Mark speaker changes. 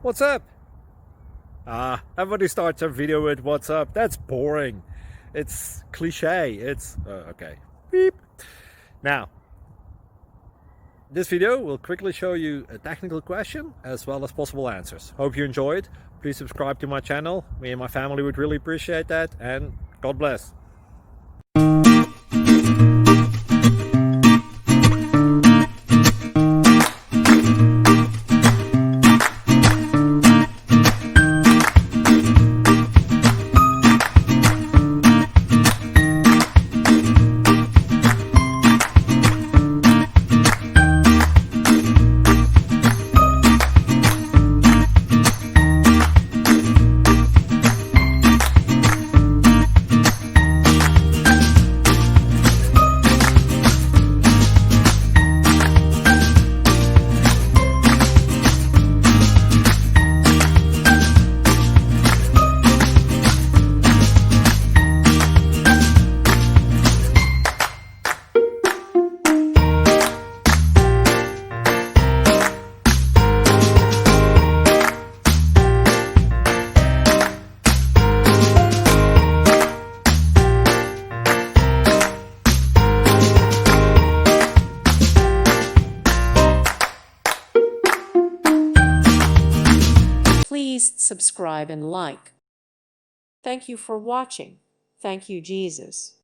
Speaker 1: What's up? Everybody starts a video with what's up. That's boring. It's cliche. It's okay. Beep. Now, this video will quickly show you a technical question as well as possible answers. Hope you enjoyed. Please subscribe to my channel. Me and my family would really appreciate that, and God bless.
Speaker 2: Please subscribe and like. Thank you for watching. Thank you, Jesus.